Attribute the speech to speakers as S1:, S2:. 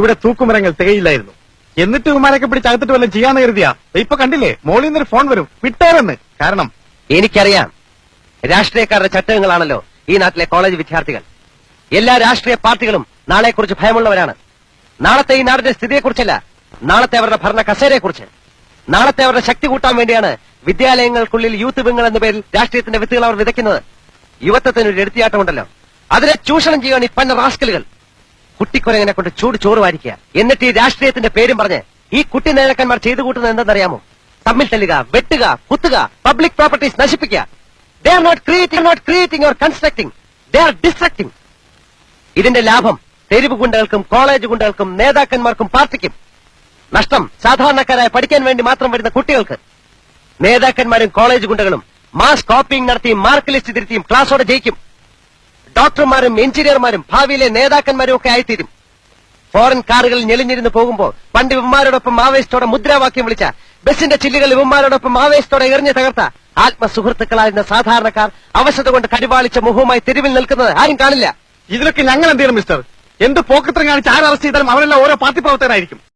S1: ഇവിടെ തൂക്കുമരങ്ങൾ തികയില്ലായിരുന്നു. എന്നിട്ട് ഇവന്മാരൊക്കെ പിടിച്ച് അകത്തിട്ട് വല്ലതും ചെയ്യാന്ന് കരുതിയാ ഇപ്പൊ കണ്ടില്ലേ, മോളിൽ നിന്നൊരു ഫോൺ വരും, വിട്ടേരെന്ന്. കാരണം
S2: എനിക്കറിയാം, രാഷ്ട്രീയക്കാരുടെ ചട്ടങ്ങളാണല്ലോ ഈ നാട്ടിലെ കോളേജ് വിദ്യാർത്ഥികൾ. എല്ലാ രാഷ്ട്രീയ പാർട്ടികളും നാളെക്കുറിച്ച് ഭയമുള്ളവരാണ്. നാളത്തെ ഈ നാടിന്റെ സ്ഥിതിയെക്കുറിച്ചല്ല, നാളത്തെ അവരുടെ ഭരണ കസേരയെക്കുറിച്ച്. നാളത്തെ അവരുടെ ശക്തി കൂട്ടാൻ വേണ്ടിയാണ് വിദ്യാലയങ്ങൾക്കുള്ളിൽ യൂത്ത് വിങ്ങൾ എന്ന പേരിൽ രാഷ്ട്രീയത്തിന്റെ വിത്തുകൾ അവർ വിതയ്ക്കുന്നത്. യുവത്വത്തിനൊരു എടുത്തിയാട്ടമുണ്ടല്ലോ, അതിനെ ചൂഷണം ചെയ്യുകയാണ് ഈ പന്ന റാസ്കലുകൾ. കുട്ടിക്കുരങ്ങനെ കൊണ്ട് ചൂട് ചോറ് വാരിക്കുക, എന്നിട്ട് ഈ രാഷ്ട്രീയത്തിന്റെ പേരും പറഞ്ഞ് ഈ കുട്ടി നേതാക്കന്മാർ ചെയ്തു കൂട്ടുന്നത് എന്തെന്നറിയാമോ? തമ്മിൽ തല്ലുക, വെട്ടുക, കുത്തുക, പബ്ലിക് പ്രോപ്പർട്ടീസ് നശിപ്പിക്കുക. They are not creating or constructing. They are destructing. ഇതിന്റെ ലാഭം തെരുവ് ഗുണ്ടകൾക്കും കോളേജ് ഗുണ്ടകൾക്കും നേതാക്കന്മാർക്കും പാർട്ടിക്കും. നഷ്ടം സാധാരണക്കാരായ പഠിക്കാൻ വേണ്ടി മാത്രം വരുന്ന കുട്ടികൾക്ക്. നേതാക്കന്മാരും കോളേജ് ഗുണ്ടകളും മാസ് കോപ്പിംഗ് നടത്തിയും മാർക്ക് ലിസ്റ്റ് തിരുത്തിയും ക്ലാസോടെ ജയിക്കും. ഡോക്ടർമാരും എഞ്ചിനീയർമാരും ഭാവിയിലെ നേതാക്കന്മാരും ഒക്കെ ആയിത്തീരും. ഫോറിൻ കാറുകളിൽ ഞെളിഞ്ഞിരുന്ന് പോകുമ്പോൾ പണ്ട് ഇവന്മാരോടൊപ്പം ആവേശത്തോടെ മുദ്രാവാക്യം വിളിച്ച ബസിന്റെ ചില്ലുകൾ ഇവന്മാരോടൊപ്പം ആവേശത്തോടെ എറിഞ്ഞു തകർത്ത ആത്മസുഹൃത്തുക്കളായിരുന്ന സാധാരണക്കാർ അവശത കൊണ്ട് കടിവാളിച്ച മുഖവുമായി തെരുവിൽ നിൽക്കുന്നത് ആരും കാണില്ല.
S1: ഇതിലൊക്കെ ഞങ്ങൾ എന്ത് ചെയ്യണം മിസ്റ്റർ? എന്ത് പോക്കത്രം കാണിച്ച് ആര് അറസ്റ്റ് ചെയ്താലും അവരെല്ലാം ഓരോ പാർട്ടി പ്രവർത്തകരായിരിക്കും.